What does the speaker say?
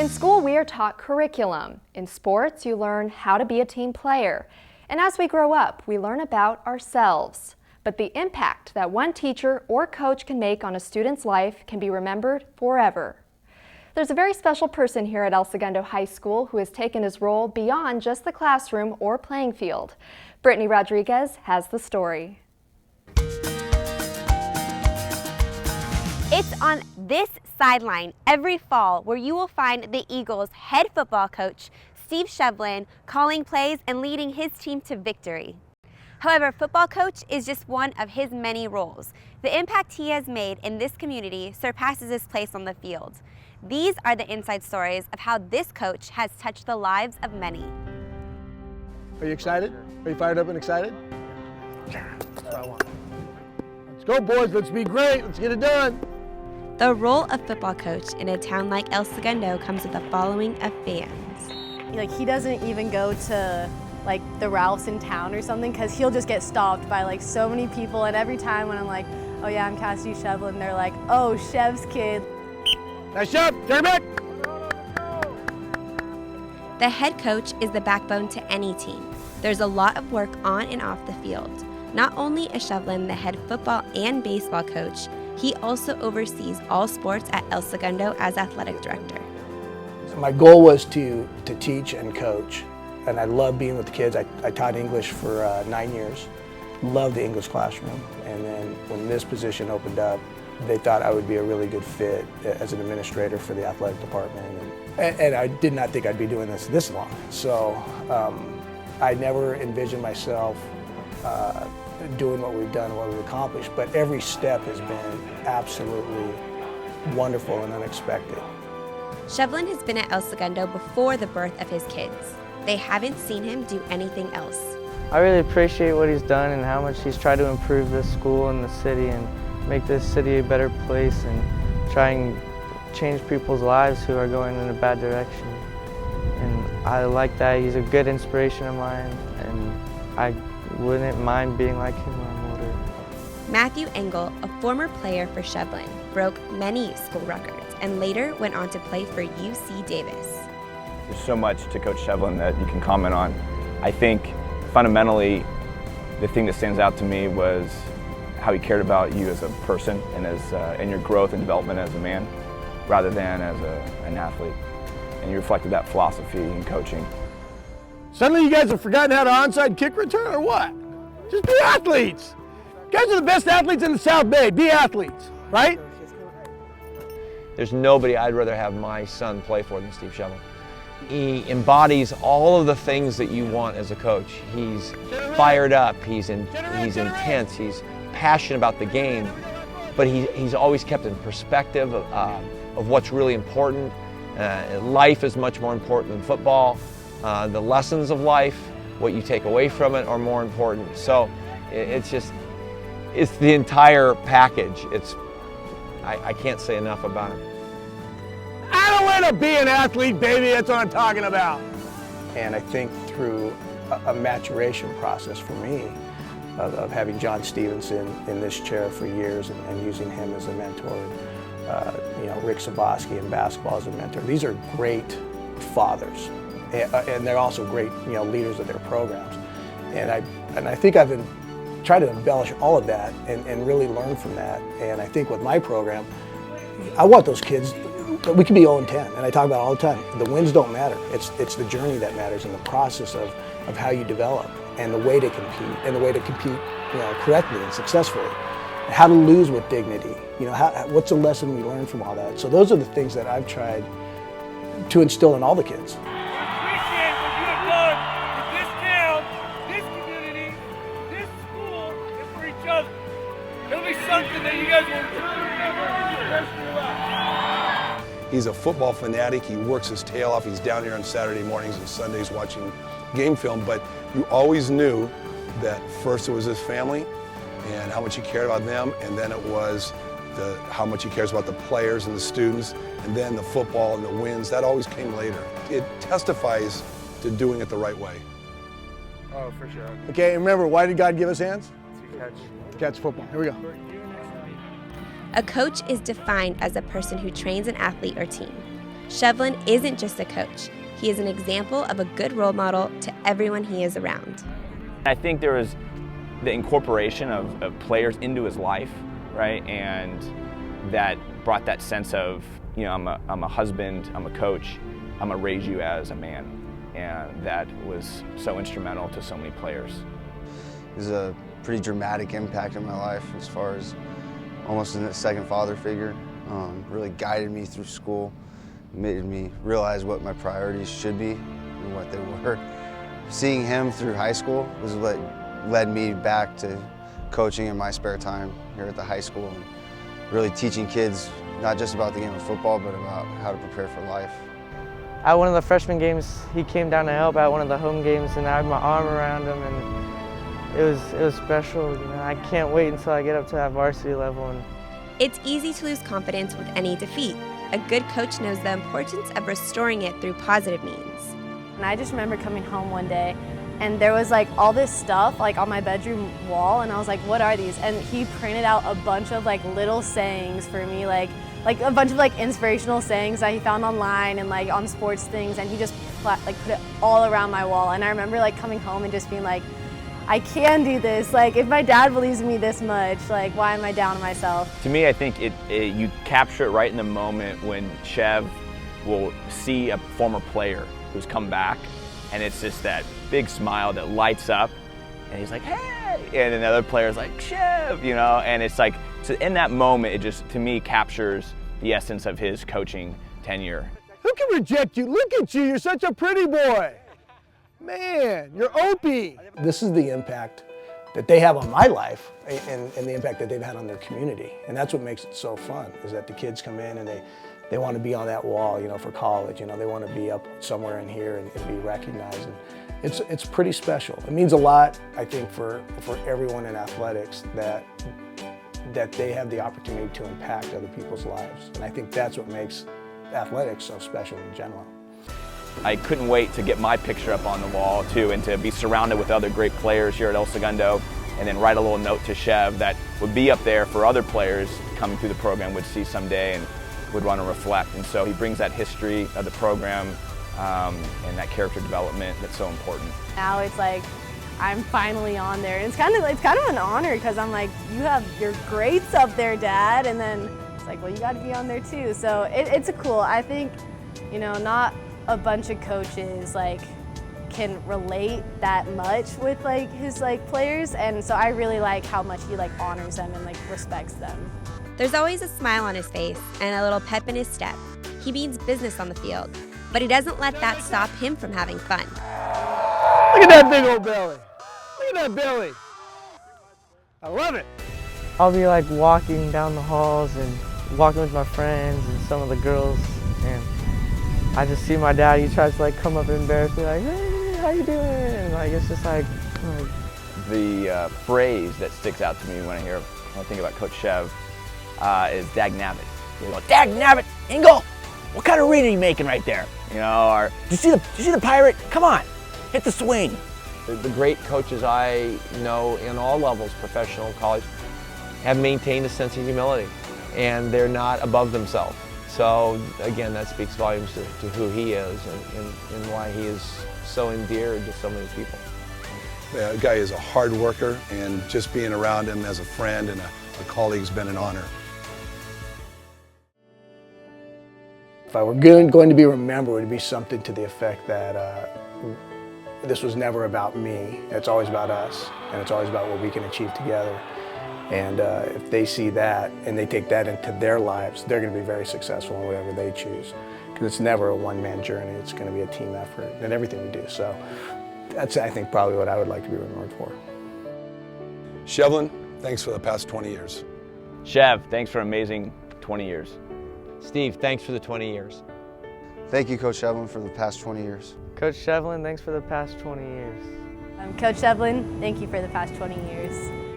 In school, we are taught curriculum. In sports, you learn how to be a team player. And as we grow up, we learn about ourselves. But the impact that one teacher or coach can make on a student's life can be remembered forever. There's a very special person here at Segundo High School who has taken his role beyond just the classroom or playing field. Brittany Rodriguez has the story. It's on this sideline every fall where you will find the Eagles' head football coach, Steve Shevlin, calling plays and leading his team to victory. However, football coach is just one of his many roles. The impact he has made in this community surpasses his place on the field. These are the inside stories of how this coach has touched the lives of many. Are you excited? Are you fired up and excited? Yeah, that's what I want. Let's go, boys. Let's be great. Let's get it done. The role of football coach in a town like Segundo comes with a following of fans. Like, he doesn't even go to like the Ralphs in town or something because he'll just get stopped by like so many people, and every time when I'm like, oh yeah, I'm Steve Shevlin, they're like, oh, Shev's kid. Nice job, turn back. The head coach is the backbone to any team. There's a lot of work on and off the field. Not only is Shevlin the head football and baseball coach, he also oversees all sports at Segundo as athletic director. So my goal was to teach and coach, and I love being with the kids. I taught English for 9 years, loved the English classroom, and then when this position opened up, they thought I would be a really good fit as an administrator for the athletic department, and I did not think I'd be doing this long. So I never envisioned myself doing what we've done and what we've accomplished, but every step has been absolutely wonderful and unexpected. Shevlin has been at Segundo before the birth of his kids. They haven't seen him do anything else. I really appreciate what he's done and how much he's tried to improve this school and the city and make this city a better place and try and change people's lives who are going in a bad direction. And I like that. He's a good inspiration of mine, and I wouldn't mind being like him when I'm older. Matthew Engel, a former player for Shevlin, broke many school records and later went on to play for UC Davis. There's so much to Coach Shevlin that you can comment on. I think fundamentally the thing that stands out to me was how he cared about you as a person and your growth and development as a man rather than as an athlete. And you reflected that philosophy in coaching. Suddenly you guys have forgotten how to onside kick return or what? Just be athletes. You guys are the best athletes in the South Bay. Be athletes, right? There's nobody I'd rather have my son play for than Steve Shevlin. He embodies all of the things that you want as a coach. He's fired up, he's intense, he's passionate about the game, but he's always kept in perspective of what's really important. Life is much more important than football. The lessons of life, what you take away from it, are more important. So it's the entire package. I can't say enough about it. I don't want to be an athlete, baby. That's what I'm talking about. And I think through a maturation process for me of having John Stevenson in this chair for years and using him as a mentor, Rick Saboski in basketball as a mentor. These are great fathers, and they're also great leaders of their programs. And I think I've been trying to embellish all of that and really learn from that. And I think with my program, I want those kids. We can be 0-10, and I talk about it all the time. The wins don't matter. It's the journey that matters, and the process of how you develop, and the way to compete, correctly and successfully. How to lose with dignity. What's the lesson we learn from all that? So those are the things that I've tried to instill in all the kids. We appreciate what you have done with this town, this community, this school, and for each other. It'll be something that you guys will truly remember for the rest of your life. He's a football fanatic. He works his tail off. He's down here on Saturday mornings and Sundays watching game film, but you always knew that first it was his family and how much he cared about them, and then it was how much he cares about the players and the students, and then the football and the wins. That always came later. It testifies to doing it the right way. Oh, for sure. Okay, remember, why did God give us hands? To catch. Catch football. Here we go. A coach is defined as a person who trains an athlete or team. Shevlin isn't just a coach. He is an example of a good role model to everyone he is around. I think there was the incorporation of players into his life, right? And that brought that sense of, you know, I'm a husband, I'm a coach, I'm gonna raise you as a man. And that was so instrumental to so many players. It was a pretty dramatic impact in my life as far as almost a second father figure. Really guided me through school, made me realize what my priorities should be and what they were. Seeing him through high school was what led me back to coaching in my spare time here at the high school and really teaching kids not just about the game of football, but about how to prepare for life. At one of the freshman games, he came down to help at one of the home games, and I had my arm around him, and it was special. You know, I can't wait until I get up to that varsity level. And it's easy to lose confidence with any defeat. A good coach knows the importance of restoring it through positive means. And I just remember coming home one day, and there was like all this stuff like on my bedroom wall, and I was like, what are these? And he printed out a bunch of like little sayings for me, like a bunch of like inspirational sayings that he found online and like on sports things, and he just put it all around my wall. And I remember like coming home and just being like, I can do this. Like, if my dad believes in me this much, like, why am I down on myself? To me, I think you capture it right in the moment when Chev will see a former player who's come back, and it's just that big smile that lights up, and he's like, hey, and another player's like, Chev, you know, and it's like, so in that moment, it just, to me, captures the essence of his coaching tenure. Who can reject you? Look at you, you're such a pretty boy. Man, you're Opie. This is the impact that they have on my life and the impact that they've had on their community. And that's what makes it so fun, is that the kids come in and they want to be on that wall, you know, for college. You know, they want to be up somewhere in here and be recognized. And it's pretty special. It means a lot, I think, for everyone in athletics that they have the opportunity to impact other people's lives. And I think that's what makes athletics so special in general. I couldn't wait to get my picture up on the wall too, and to be surrounded with other great players here at El Segundo, and then write a little note to Chev that would be up there for other players coming through the program would see someday and would want to reflect. And so he brings that history of the program and that character development that's so important. Now it's like, I'm finally on there. And it's kind of an honor, because I'm like, you have your greats up there, Dad, and then it's like, well, you got to be on there too. So it's a cool. I think, you know, not a bunch of coaches like can relate that much with like his like players, and so I really like how much he like honors them and like respects them. There's always a smile on his face and a little pep in his step. He means business on the field, but he doesn't let that stop him from having fun. Look at that big old belly. Look at that belly. I love it. I'll be like walking down the halls and walking with my friends and some of the girls, and I just see my dad. He tries to like come up and embarrass me, like, hey, how you doing? And like it's just like the phrase that sticks out to me when I think about Coach Chev is dag nabbit. You go, dag nabbit, Ingle, what kind of read are you making right there? You know, or do you see the pirate? Come on, hit the swing. The great coaches I know in all levels, professional, college, have maintained a sense of humility, and they're not above themselves. So again, that speaks volumes to who he is and why he is so endeared to so many people. The guy is a hard worker, and just being around him as a friend and a colleague has been an honor. If I were going to be remembered, it would be something to the effect that this was never about me. It's always about us, and it's always about what we can achieve together. And if they see that and they take that into their lives, they're going to be very successful in whatever they choose. Because it's never a one-man journey. It's going to be a team effort in everything we do. So that's, I think, probably what I would like to be remembered for. Shevlin, thanks for the past 20 years. Chev, thanks for an amazing 20 years. Steve, thanks for the 20 years. Thank you, Coach Shevlin, for the past 20 years. Coach Shevlin, thanks for the past 20 years. Coach Shevlin, thank you for the past 20 years.